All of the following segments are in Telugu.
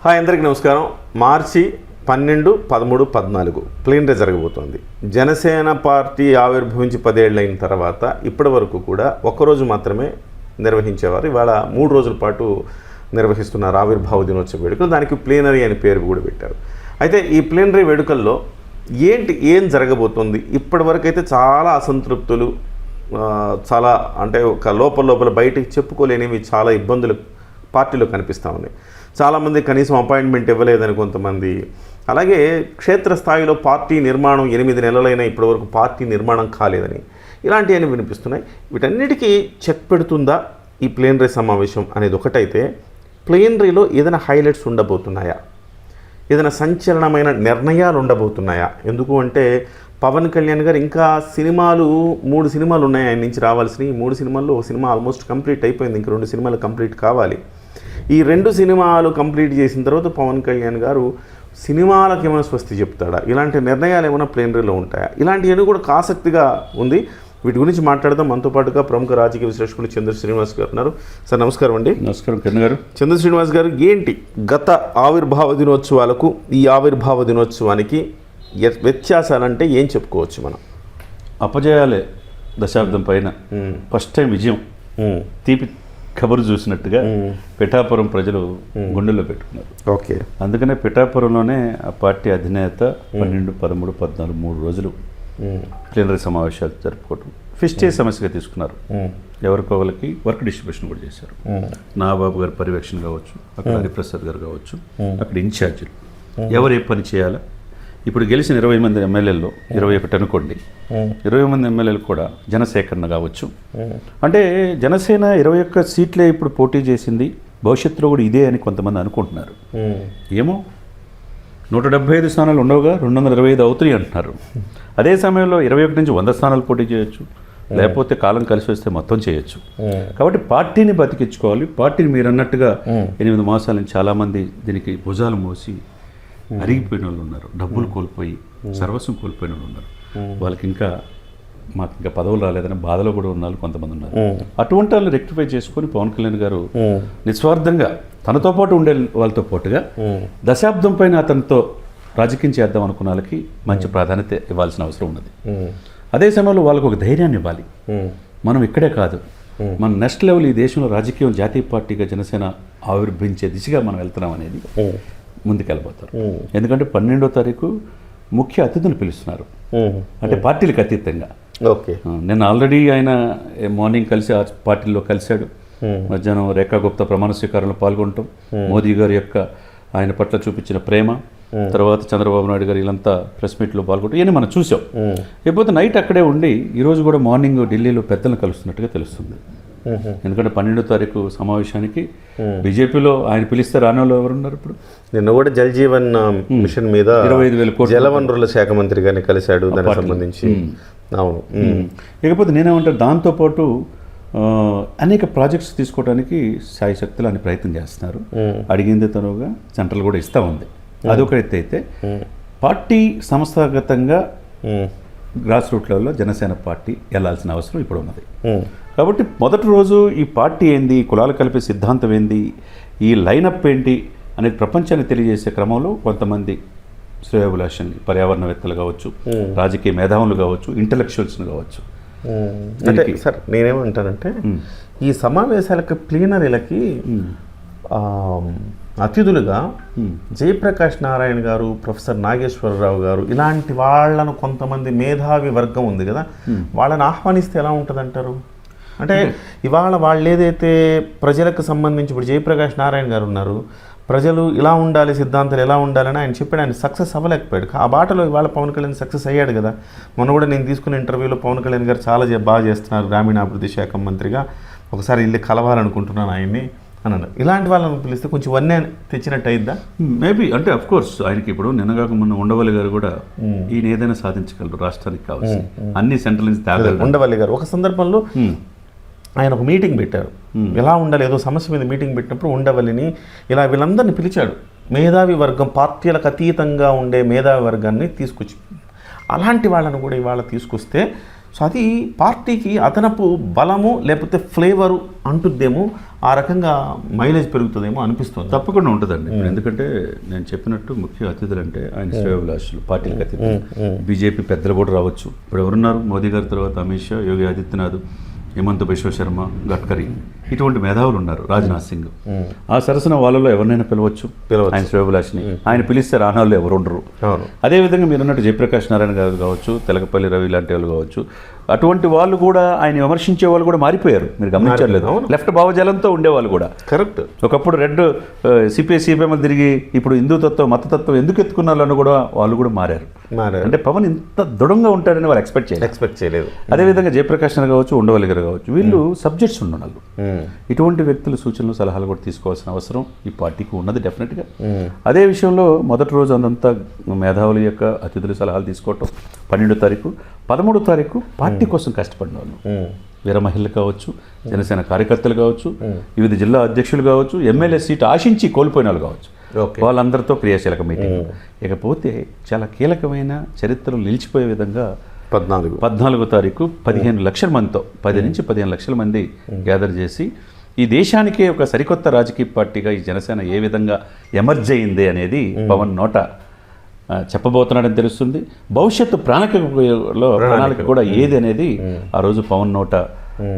హాయ్ అందరికీ నమస్కారం. మార్చి 12, 13, 14 ప్లీనరీ జరగబోతోంది. జనసేన పార్టీ ఆవిర్భవించి 10 ఏళ్ళు అయిన తర్వాత ఇప్పటి వరకు కూడా ఒక్కరోజు మాత్రమే నిర్వహించేవారు. ఇవాళ 3 రోజుల పాటు నిర్వహిస్తున్నారు ఆవిర్భావ దినోత్సవ వేడుకలు. దానికి ప్లీనరీ అని పేరు కూడా పెట్టారు. అయితే ఈ ప్లీనరీ వేడుకల్లో ఏం జరగబోతోంది? ఇప్పటి వరకు అయితే చాలా అసంతృప్తులు, చాలా అంటే ఒక లోపల బయటికి చెప్పుకోలేనివి చాలా ఇబ్బందులు పార్టీలో కనిపిస్తూ ఉన్నాయి. చాలామంది కనీసం అపాయింట్మెంట్ ఇవ్వలేదని కొంతమంది, అలాగే క్షేత్రస్థాయిలో పార్టీ నిర్మాణం 8 నెలలైనా ఇప్పటివరకు పార్టీ నిర్మాణం కాలేదని ఇలాంటివన్నీ వినిపిస్తున్నాయి. వీటన్నిటికీ చెక్ పెడుతుందా ఈ ప్లీనరీ సమావేశం అనేది ఒకటైతే, ప్లీనరీలో ఏదైనా హైలైట్స్ ఉండబోతున్నాయా, ఏదైనా సంచలనమైన నిర్ణయాలు ఉండబోతున్నాయా? ఎందుకు అంటే పవన్ కళ్యాణ్ గారు ఇంకా 3 సినిమాలు ఉన్నాయి ఆయన నుంచి రావాల్సినవి. ఈ 3 సినిమాల్లో ఒక సినిమా ఆల్మోస్ట్ కంప్లీట్ అయిపోయింది, ఇంక 2 సినిమాలు కంప్లీట్ కావాలి. ఈ 2 సినిమాలు కంప్లీట్ చేసిన తర్వాత పవన్ కళ్యాణ్ గారు సినిమాలకు ఏమైనా స్వస్తి చెప్తాడా? ఇలాంటి నిర్ణయాలు ఏమైనా ప్లీనరీలో ఉంటాయా? ఇలాంటివన్నీ కూడా ఆసక్తిగా ఉంది. వీటి గురించి మాట్లాడదాం. మనతో పాటుగా ప్రముఖ రాజకీయ విశ్లేషకులు చంద్ర శ్రీనివాస్ గారు ఉన్నారు. సార్ నమస్కారం అండి. నమస్కారం కిరణ్ గారు. చంద్ర శ్రీనివాస్ గారు, ఏంటి గత ఆవిర్భావ దినోత్సవాలకు ఈ ఆవిర్భావ దినోత్సవానికి వ్యత్యాసాలంటే ఏం చెప్పుకోవచ్చు మనం? అపజయాలే దశాబ్దం పైన ఫస్ట్ టైం విజయం, తీపి ఖబరు చూసినట్టుగా పిఠాపురం ప్రజలు గుండెల్లో పెట్టుకున్నారు. ఓకే. అందుకనే పిఠాపురంలోనే ఆ పార్టీ అధినేత 12, 13, 14 3 రోజులు ప్లీనరీ సమావేశాలు జరుపుకోవటం ఫిస్టే సమస్యగా తీసుకున్నారు. ఎవరికొకరికి వర్క్ డిస్ట్రిబ్యూషన్ కూడా చేశారు. నాబాబు గారి పర్యవేక్షణ కావచ్చు, అక్కడ హరిప్రసాద్ గారు కావచ్చు, అక్కడ ఇన్ఛార్జీలు ఎవరు ఏ పని చేయాలా. ఇప్పుడు గెలిచిన 20 మంది ఎమ్మెల్యేల్లో 21 అనుకోండి, 20 మంది ఎమ్మెల్యేలు కూడా జనసేకరణ కావచ్చు. అంటే జనసేన 21 సీట్లే ఇప్పుడు పోటీ చేసింది, భవిష్యత్తులో కూడా ఇదే అని కొంతమంది అనుకుంటున్నారు. ఏమో 175 స్థానాలు ఉండవుగా 225 అవుతాయి అంటున్నారు. అదే సమయంలో 21 నుంచి 100 స్థానాలు పోటీ చేయొచ్చు, లేకపోతే కాలం కలిసి వస్తే మొత్తం చేయొచ్చు. కాబట్టి పార్టీని బతికించుకోవాలి. పార్టీని మీరు అన్నట్టుగా 8 మాసాల నుంచి చాలామంది దీనికి భుజాలు మోసి అరిగిపోయిన వాళ్ళు ఉన్నారు, డబ్బులు కోల్పోయి సర్వస్వం కోల్పోయిన వాళ్ళు ఉన్నారు. వాళ్ళకి మాకు ఇంకా పదవులు రాలేదని బాధలో కూడా ఉన్న కొంతమంది ఉన్నారు. అటువంటి వాళ్ళు రెక్టిఫై చేసుకొని పవన్ కళ్యాణ్ గారు నిస్వార్థంగా తనతో పాటు ఉండే వాళ్ళతో పాటుగా దశాబ్దం పైన అతనితో రాజకీయం చేద్దాం అనుకున్న వాళ్ళకి మంచి ప్రాధాన్యత ఇవ్వాల్సిన అవసరం ఉన్నది. అదే సమయంలో వాళ్ళకు ఒక ధైర్యాన్ని ఇవ్వాలి. మనం ఇక్కడే కాదు, మన నెక్స్ట్ లెవెల్ ఈ దేశంలో రాజకీయం జాతీయ పార్టీగా జనసేన ఆవిర్భవించే దిశగా మనం వెళ్తున్నాం అనేది ముందుకెళ్ళిపోతారు. ఎందుకంటే 12వ తారీఖు ముఖ్య అతిథులు పిలుస్తున్నారు, అంటే పార్టీలకు అతీతంగా. ఓకే. నేను ఆల్రెడీ ఆయన మార్నింగ్ కలిసి ఆ పార్టీలో కలిశాడు. మధ్యాహ్నం రేఖా గుప్తా ప్రమాణ స్వీకారంలో పాల్గొనటం, మోదీ గారి యొక్క ఆయన పట్ల చూపించిన ప్రేమ, తర్వాత చంద్రబాబు నాయుడు గారు వీళ్ళంతా ప్రెస్ మీట్లో పాల్గొనటం ఇవన్నీ మనం చూసాం. లేకపోతే నైట్ అక్కడే ఉండి ఈరోజు కూడా మార్నింగ్ ఢిల్లీలో పెద్దలను కలుస్తున్నట్టుగా తెలుస్తుంది. ఎందుకంటే 12వ తారీఖు సమావేశానికి బీజేపీలో ఆయన పిలిస్తే రానోళ్ళు ఎవరున్నారు? ఇప్పుడు నిన్న కూడా జల్ జీవన్ మిషన్ మీద 25,000 కోట్లు జలవనరుల శాఖ మంత్రి గారిని కలిశాడు దానికి సంబంధించి. అవును. ఇకపోతే నేనేమంటారు, దాంతోపాటు అనేక ప్రాజెక్ట్స్ తీసుకోవడానికి శాయశక్తులు అని ప్రయత్నం చేస్తున్నారు. అడిగింది తనుగా సెంట్రల్ కూడా ఇస్తూ ఉంది. అదొక ఎత్తు అయితే, పార్టీ సంస్థాగతంగా గ్రాస్ రూట్ లెవెల్లో జనసేన పార్టీ వెళ్లాల్సిన అవసరం ఇప్పుడు ఉన్నది. కాబట్టి మొదటి రోజు ఈ పార్టీ ఏంది, కులాలు కలిపే సిద్ధాంతం ఏంది, ఈ లైనప్ ఏంటి అనేది ప్రపంచానికి తెలియజేసే క్రమంలో కొంతమంది శ్రేయోభిలాషుల్ని, పర్యావరణవేత్తలు కావచ్చు, రాజకీయ మేధావులు కావచ్చు, ఇంటలెక్చువల్స్ని కావచ్చు. అంటే సార్ నేనేమంటానంటే, ఈ సమావేశాలకి ప్లీనరీలకి అతిథులుగా జయప్రకాష్ నారాయణ గారు, ప్రొఫెసర్ నాగేశ్వరరావు గారు ఇలాంటి వాళ్ళను కొంతమంది మేధావి వర్గం ఉంది కదా, వాళ్ళని ఆహ్వానిస్తే ఎలా ఉంటుంది అంటారు? అంటే ఇవాళ వాళ్ళు ఏదైతే ప్రజలకు సంబంధించి, ఇప్పుడు జయప్రకాష్ నారాయణ గారు ఉన్నారు, ప్రజలు ఇలా ఉండాలి, సిద్ధాంతాలు ఎలా ఉండాలని ఆయన చెప్పాడు. ఆయన సక్సెస్ అవ్వలేకపోయాడు. ఆ బాటలో ఇవాళ పవన్ కళ్యాణ్ సక్సెస్ అయ్యాడు కదా. మొన్న కూడా నేను తీసుకున్న ఇంటర్వ్యూలో పవన్ కళ్యాణ్ గారు చాలా బాగా చేస్తున్నారు గ్రామీణాభివృద్ధి శాఖ మంత్రిగా, ఒకసారి వెళ్ళి కలవాలనుకుంటున్నాను ఆయన్ని అన్నాడు. ఇలాంటి వాళ్ళని పిలిస్తే కొంచెం వన్నే తెచ్చినట్టు అయిద్దా? మేబీ. అంటే అఫ్ కోర్స్ ఆయనకి ఇప్పుడు నిన్నగాక మొన్న ఉండవల్లి గారు కూడా ఈయన ఏదైనా సాధించగలరు, రాష్ట్రానికి కావాల్సి అన్ని సెంట్రల్ నుంచి తేగలరు. ఉండవల్లి గారు ఒక సందర్భంలో ఆయన ఒక మీటింగ్ పెట్టారు. ఎలా ఉండాలి, ఏదో సమస్య మీద మీటింగ్ పెట్టినప్పుడు ఉండవల్లిని ఇలా వీళ్ళందరినీ పిలిచాడు. మేధావి వర్గం, పార్టీలకు అతీతంగా ఉండే మేధావి వర్గాన్ని తీసుకొచ్చి, అలాంటి వాళ్ళను కూడా ఇవాళ తీసుకొస్తే సో అది పార్టీకి అదనపు బలము లేకపోతే ఫ్లేవరు అంటుద్దేమో, ఆ రకంగా మైలేజ్ పెరుగుతుందేమో అనిపిస్తుంది. తప్పకుండా ఉంటుందండి. ఇప్పుడు ఎందుకంటే నేను చెప్పినట్టు ముఖ్య అతిథులు అంటే ఆయన శ్రేయోభిలాషులు, పార్టీలకు అతిథులు, బీజేపీ పెద్దలు కూడా రావచ్చు. ఇప్పుడు ఎవరున్నారు, మోదీ గారి తర్వాత అమిత్ షా, యోగి ఆదిత్యనాథ్, హిమంత బిశ్వ శర్మ, గడ్కరీ, ఇటువంటి మేధావులు ఉన్నారు, రాజ్నాథ్ సింగ్. ఆ సరసన వాళ్ళలో ఎవరినైనా పిలవచ్చు ఆయన శ్రేయోభిలాషిని. ఆయన పిలిస్తే రానాళ్ళు ఎవరు ఉండరు. అదేవిధంగా మీరు అన్నట్టు జయప్రకాష్ నారాయణ గారు కావచ్చు, తెలకపల్లి రవి లాంటి వాళ్ళు కావచ్చు, అటువంటి వాళ్ళు కూడా ఆయన విమర్శించే వాళ్ళు కూడా మారిపోయారు. మీరు గమనించలేదు, లెఫ్ట్ భావజాలంతో ఉండేవాళ్ళు కూడా. కరెక్ట్. ఒకప్పుడు రెడ్ సిపిఐ సిపిఎంలు తిరిగి ఇప్పుడు హిందూతత్వం మతతత్వం ఎందుకు ఎత్తుకున్నారని కూడా వాళ్ళు కూడా మారారు. అంటే పవన్ ఇంత దృఢంగా ఉంటారని వాళ్ళు ఎక్స్పెక్ట్ చేయలేదు. అదేవిధంగా జయప్రకాష్ నారాయణ కావచ్చు, ఉండవల్లి గారు కావచ్చు, వీళ్ళు సబ్జెక్ట్స్ ఉండడం. ఇటువంటి వ్యక్తుల సూచనలు సలహాలు కూడా తీసుకోవాల్సిన అవసరం ఈ పార్టీకి ఉన్నది డెఫినెట్గా. అదే విషయంలో మొదటి రోజు అంతా మేధావుల యొక్క అతిథుల సలహాలు తీసుకోవటం, 12వ తారీఖు 13వ తారీఖు పార్టీ కోసం కష్టపడిన వాళ్ళు, వీర మహిళలు కావచ్చు, జనసేన కార్యకర్తలు కావచ్చు, వివిధ జిల్లా అధ్యక్షులు కావచ్చు, ఎమ్మెల్యే సీటు ఆశించి కోల్పోయిన వాళ్ళు కావచ్చు, వాళ్ళందరితో క్రియాశీలక మీటింగ్. ఇకపోతే చాలా కీలకమైన చరిత్రలు నిలిచిపోయే విధంగా 14వ తారీఖు 15 లక్షల మందితో 10 నుంచి 15 లక్షల మంది గ్యాదర్ చేసి ఈ దేశానికే ఒక సరికొత్త రాజకీయ పార్టీగా ఈ జనసేన ఏ విధంగా ఎమర్జ్ అయింది అనేది పవన్ నోట చెప్పబోతున్నాడని తెలుస్తుంది. భవిష్యత్తు ప్రణాళిక కూడా ఏది అనేది ఆ రోజు పవన్ నోట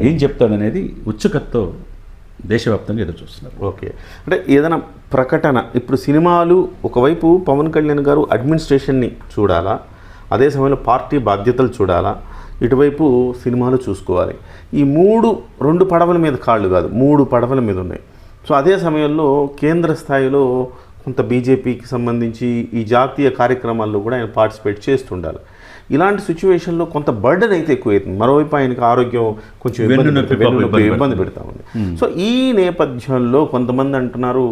ఏం చెప్తాడనేది ఉత్సుకతతో దేశవ్యాప్తంగా ఎదురు చూస్తున్నారు. ఓకే, అంటే ఏదైనా ప్రకటన, ఇప్పుడు సినిమాలు ఒకవైపు పవన్ కళ్యాణ్ గారు అడ్మినిస్ట్రేషన్ని చూడాలా, అదే సమయంలో పార్టీ బాధ్యతలు చూడాలా, ఇటువైపు సినిమాలు చూసుకోవాలి. ఈ 2 పడవల మీద కాళ్ళు కాదు, 3 పడవల మీద ఉన్నాయి. సో అదే సమయంలో కేంద్ర స్థాయిలో కొంత బీజేపీకి సంబంధించి ఈ జాతీయ కార్యక్రమాల్లో కూడా ఆయన పార్టిసిపేట్ చేస్తుండాలి. ఇలాంటి సిచ్యువేషన్లో కొంత బర్డెన్ అయితే ఎక్కువైతుంది. మరోవైపు ఆయనకు ఆరోగ్యం కొంచెం ఇబ్బంది పెడతా ఉంది. సో ఈ నేపథ్యంలో కొంతమంది అంటున్నారు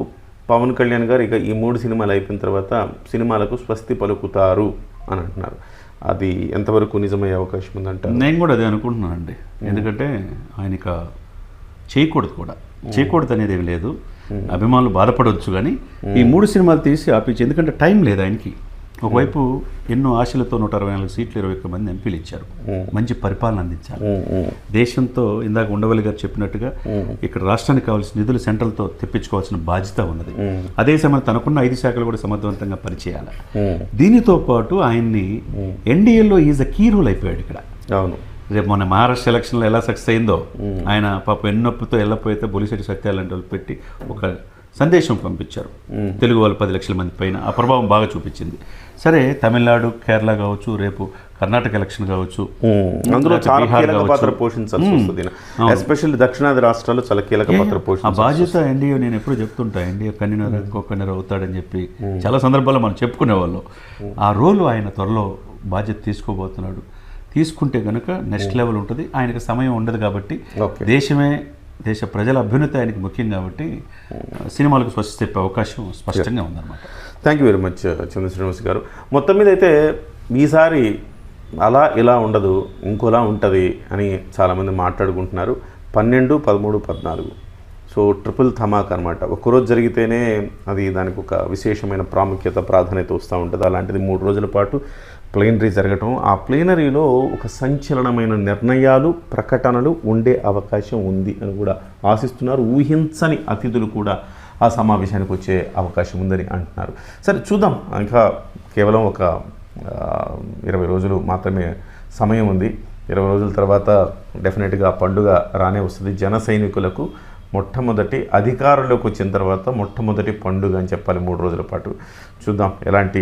పవన్ కళ్యాణ్ గారు ఇక ఈ 3 సినిమాలు అయిపోయిన తర్వాత సినిమాలకు స్వస్తి పలుకుతారు అని అంటున్నారు. అది ఎంతవరకు నిజమయ్యే అవకాశం ఉందంటారు? నేను కూడా అదే అనుకుంటున్నానండి. ఎందుకంటే ఆయన చేయకూడదు అనేది ఏమి లేదు. అభిమానులు బాధపడవచ్చు, కానీ ఈ 3 సినిమాలు తీసి ఆపించి, ఎందుకంటే టైం లేదు ఆయనకి. ఒకవైపు ఎన్నో ఆశలతో 164 సీట్లు 21 మంది ఎంపీలు ఇచ్చారు, మంచి పరిపాలన అందించారు దేశంతో. ఇందాక ఉండవల్లి గారు చెప్పినట్టుగా ఇక్కడ రాష్ట్రానికి కావాల్సిన నిధులు సెంట్రల్తో తెప్పించుకోవాల్సిన బాధ్యత ఉన్నది. అదే సమయంలో తనకున్న 5 శాఖలు కూడా సమర్థవంతంగా పనిచేయాలి. దీనితో పాటు ఆయన్ని ఎన్డీఏలో ఈజ్ అ కీ రోల్ అయిపోయాడు ఇక్కడ. అవును, రేపు మొన్న మహారాష్ట్ర ఎలక్షన్లో ఎలా సక్సెస్ అయిందో, ఆయన పాపం ఎన్నొప్పుతో వెళ్ళకపోతే బొలిశెట్టి సత్యాలంటి వాళ్ళు పెట్టి ఒక సందేశం పంపించారు. తెలుగు వాళ్ళు 10 లక్షల మంది పైన ఆ ప్రభావం బాగా చూపించింది. సరే, తమిళనాడు, కేరళ కావచ్చు, రేపు కర్ణాటక ఎలక్షన్ కావచ్చు, అందులో చాలా కీలక పాత్ర పోషించాల్సి వస్తుంది. ఎస్పెషల్లీ దక్షిణాది రాష్ట్రాల్లో చాలా కీలక పాత్ర పోషించాలి. ఆ బాధ్యత ఎన్డీఏ, నేను ఎప్పుడు చెప్తుంటా, ఎన్డీఏ కన్వీనర్ ఇంకో కన్వీనర్ అవుతాడని చెప్పి చాలా సందర్భాల్లో మనం చెప్పుకునేవాళ్ళం. ఆ రోలు ఆయన త్వరలో బాధ్యత తీసుకోబోతున్నాడు. తీసుకుంటే కనుక నెక్స్ట్ లెవెల్ ఉంటుంది. ఆయనకు సమయం ఉండదు కాబట్టి, దేశ ప్రజల అభ్యున్నతి ఆయనకి ముఖ్యం కాబట్టి సినిమాలకు స్వస్తి చెప్పే అవకాశం స్పష్టంగా ఉందన్నమాట. థ్యాంక్ యూ వెరీ మచ్ చంద్ర శ్రీనివాస్ గారు. మొత్తం మీద అయితే ఈసారి అలా ఇలా ఉండదు, ఇంకోలా ఉంటుంది అని చాలామంది మాట్లాడుకుంటున్నారు. 12, 13, 14 సో ట్రిపుల్ ధమాక్ అనమాట. ఒక్కరోజు జరిగితేనే అది దానికి ఒక విశేషమైన ప్రాముఖ్యత, ప్రాధాన్యత వస్తూ ఉంటుంది. అలాంటిది 3 రోజుల పాటు ప్లీనరీ జరగటం, ఆ ప్లీనరీలో ఒక సంచలనమైన నిర్ణయాలు, ప్రకటనలు ఉండే అవకాశం ఉంది అని కూడా ఆశిస్తున్నారు. ఊహించని అతిథులు కూడా ఆ సమావేశానికి వచ్చే అవకాశం ఉందని అంటున్నారు. సరే, చూద్దాం. ఇంకా కేవలం ఒక 20 రోజులు మాత్రమే సమయం ఉంది. 20 రోజుల తర్వాత డెఫినెట్గా పండుగ రానే వస్తుంది. జన సైనికులకు మొట్టమొదటి అధికారంలోకి వచ్చిన తర్వాత మొట్టమొదటి పండుగ అని చెప్పాలి 3 రోజుల పాటు. చూద్దాం ఎలాంటి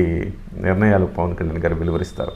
నిర్ణయాలు పవన్ కళ్యాణ్ గారు వెలువరిస్తారు.